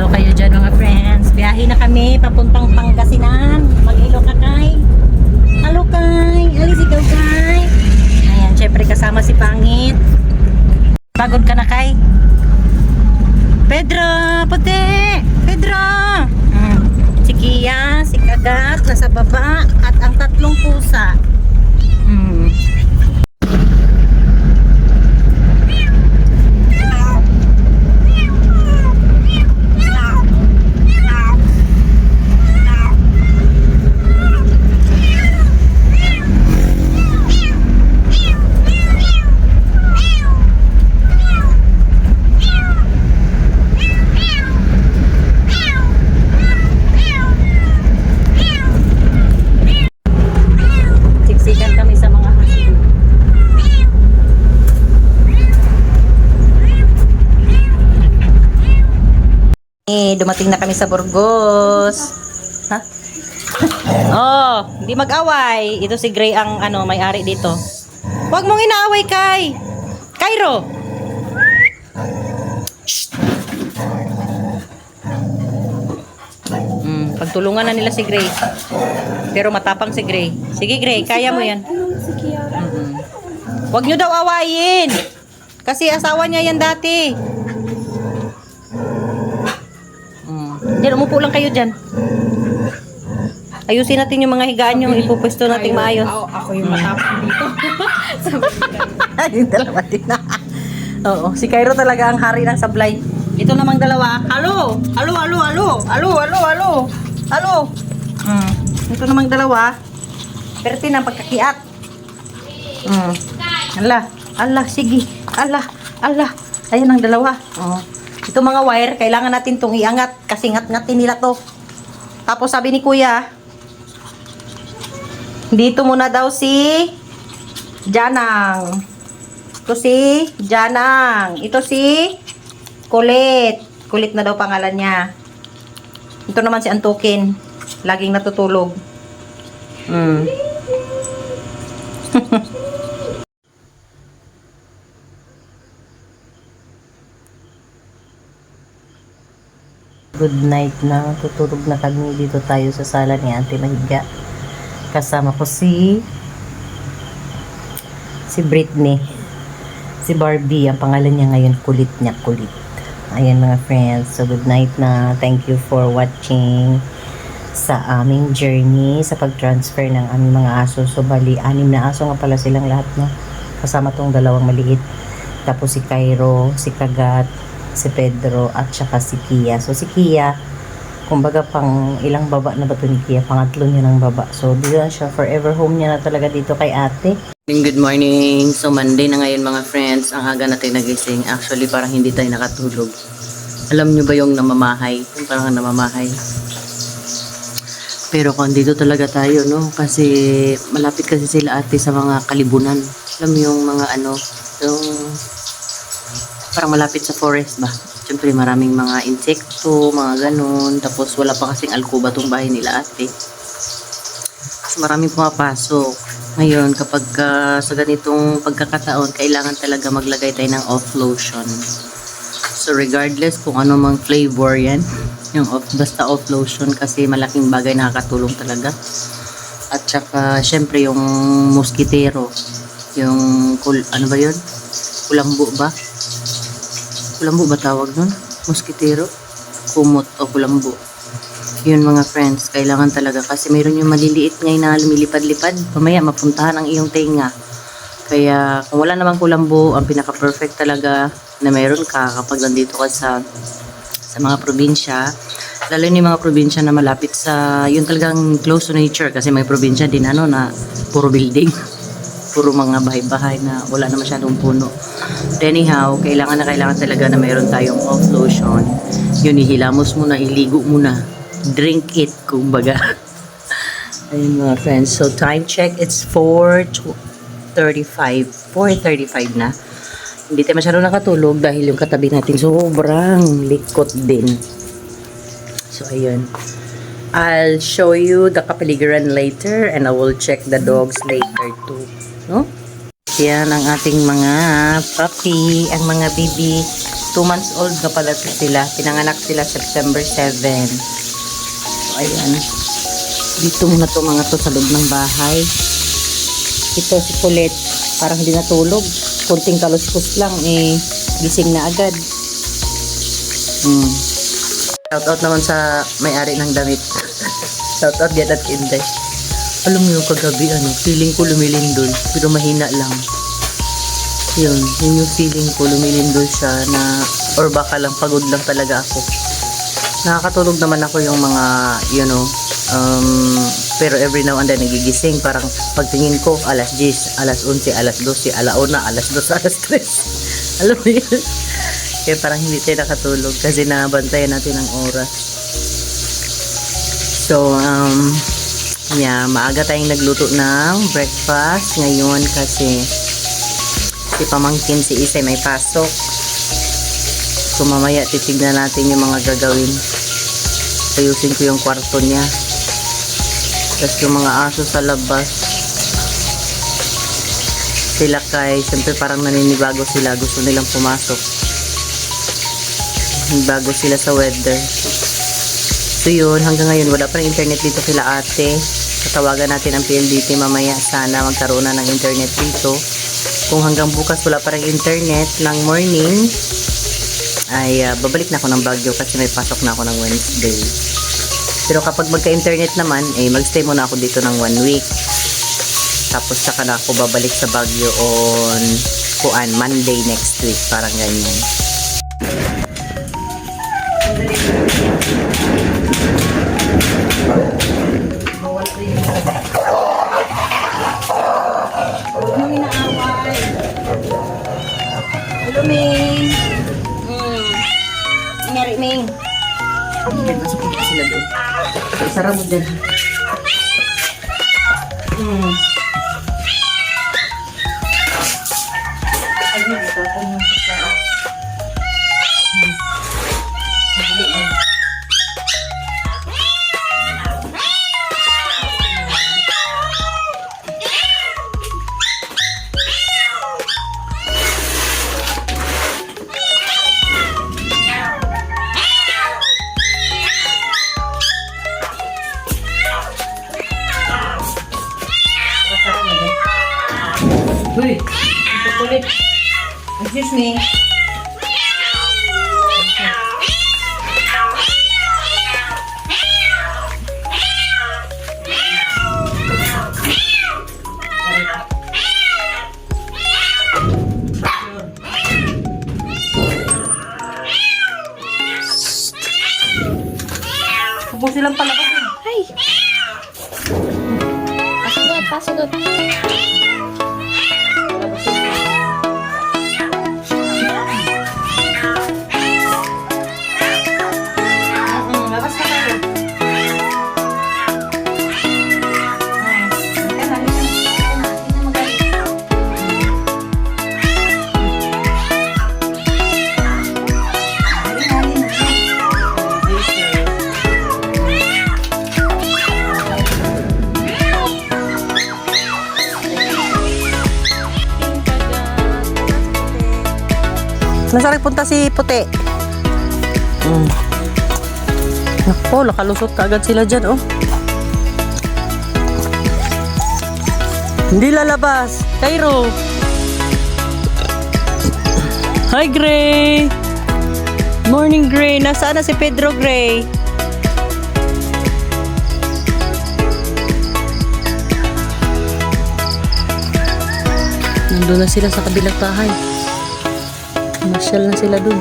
daw kayo dyan mga friends. Biyahe na kami papuntang Pangasinan. Mag-hello ka kay. Hello kay. Alis ikaw kay. Ayan, syempre kasama si Pangit. Pagod ka na kay. Pedro, puti. Pedro. Si Kia, si Kagat, nasa baba. At ang tatlong pusa. Siksikan kami sa mga husky. Dumating na kami sa Burgos. Ha? Oh, hindi mag-away. Ito si Gray ang may-ari dito. Huwag mong inaaway kay Cairo. Pagtulungan na nila si Gray. Pero matapang si Gray. Sige Gray, kaya mo yan. Huwag nyo daw awayin. Kasi asawa niya yan dati. Diyan, umupo lang kayo dyan. Ayusin natin yung mga higaan yung ipupwesto natin maayos. Ako yung matapang dito. Yung dalawa din na. Oo, si Cairo talaga ang hari ng sablay. Ito namang dalawa. Halo! Halo, halo, halo! Halo, halo, halo! Halo! Ito namang dalawa. Perte ng pagkakiat. Allah, Allah, sige. Allah, Allah. Ayan ang dalawa. Ito mga wire, kailangan natin itong iangat kasi ngat-ngatin nila to. Tapos sabi ni Kuya, dito muna daw si Janang. Ito si Janang. Ito si Kulit. Kulit na daw pangalan niya. Ito naman si Antukin. Laging natutulog. Good night na. Tutulog na kami. Dito tayo sa sala ni Ate Mahiga. Kasama ko si Britney. Si Barbie. Ang pangalan niya ngayon. Kulit niya. Kulit. Ayan mga friends. So good night na. Thank you for watching sa aming journey sa pag-transfer ng aming mga aso. So bali, 6 na aso nga pala silang lahat, no? Kasama tong dalawang maliit. Tapos si Cairo, si Kagat, si Pedro, at saka si Kia. So si Kia, kumbaga pang ilang baba na ba ito ni Kia? Pangatlo niya ng baba. So dito na siya, forever home niya na talaga dito kay ate. Good morning. So Monday na ngayon mga friends. Ang aga natin nagising. Actually parang hindi tayo nakatulog. Alam nyo ba yung namamahay? Yung parang namamahay. Pero kung dito talaga tayo, no? Kasi malapit kasi sila ate sa mga kalibunan. Alam mo yung mga yung parang malapit sa forest ba? Siyempre maraming mga insekto, mga ganun. Tapos wala pa kasing alkuba tong bahay nila ate. So maraming pumapasok. Ngayon kapag sa ganitong pagkakataon, kailangan talaga maglagay tayo ng off lotion. So regardless kung ano mang flavor yan, yung basta off lotion kasi malaking bagay nakakatulong talaga. At saka syempre yung mosquitero, yung ano ba yun? Kulambo ba? Kulambo ba tawag nun? Mosquitero? Kumot o kulambo. Yun mga friends, kailangan talaga kasi mayroon yung maliliit ngayon na lumilipad-lipad. Mamaya mapuntahan ang iyong tenga. Kaya kung wala namang kulambo, ang pinaka-perfect talaga na mayroon ka kapag nandito ka sa mga probinsya. Lalo yung mga probinsya na malapit sa, yun talagang close to nature kasi may probinsya din na puro building. Puro mga bahay-bahay na wala na masyadong puno. But anyhow, kailangan talaga na mayroon tayong off lotion. Yun, ihilamos mo na, iligo mo na. Drink it, kumbaga. Ayun mga friends. So, time check, it's 4:35. 4:35 na. Hindi tayo masyadong nakatulog dahil yung katabi natin sobrang likot din. So, ayun. I'll show you the kapaligiran later and I will check the dogs later too. No? Yan ang ating mga puppy, ang mga baby. 2 months old na pala to sila. Pinanganak sila September 7. So, ayan. Dito muna to mga to sa loob ng bahay. Ito si Colette. Parang hindi natulog. Kunting kaluskos lang, gising na agad. Shout out naman sa may-ari ng damit. Shout out yan at Inday. Alam mo yung kagabi, feeling ko lumilindol. Pero mahina lang. Yun yung feeling ko, lumilindol siya na, or baka lang, pagod lang talaga ako. Nakakatulog naman ako yung mga, pero every now and then nagigising. Parang pagtingin ko, alas 10, alas 11, alas 12, alauna, alas 2, alas 3. Alam mo yun? Kaya parang hindi tayo nakatulog kasi nabantayan natin ang oras. So, maaga tayong nagluto ng breakfast ngayon kasi si pamangkin si Isay may pasok. So mamaya titignan natin yung mga gagawin. Ayusin ko yung kwarto niya. Tapos yung mga aso sa labas. Sila siyempre parang naninibago sila. Gusto nilang pumasok. Bago sila sa weather. So yun, hanggang ngayon wala pa rin internet dito kila ate. Tatawagan natin ang PLDT mamaya. Sana magkaroon na ng internet dito. Kung hanggang bukas wala pa rin internet ng morning, ay babalik na ako ng Baguio kasi may pasok na ako ng Wednesday. Pero kapag magka-internet naman, magstay muna ako dito ng 1 week. Tapos saka na ako babalik sa Baguio on Monday next week. Parang ganyan. Hello, Ming. Ngeri, Ming. Masuk na sila doon. Sarap mo dyan. Ayun, ito ako yung sarap. Uy! Kulit. Excuse me. Huwag silang palabas. Hi. Pasok. Labas ka tayo. Nasaan punta si Puti? Naku, nakalusot kaagad sila dyan, oh. Hindi lalabas. Cairo. Hi, Gray. Morning, Gray. Nasaan na si Pedro, Gray? Nandun na sila sa kabilang bahay. Masyal na sila dun.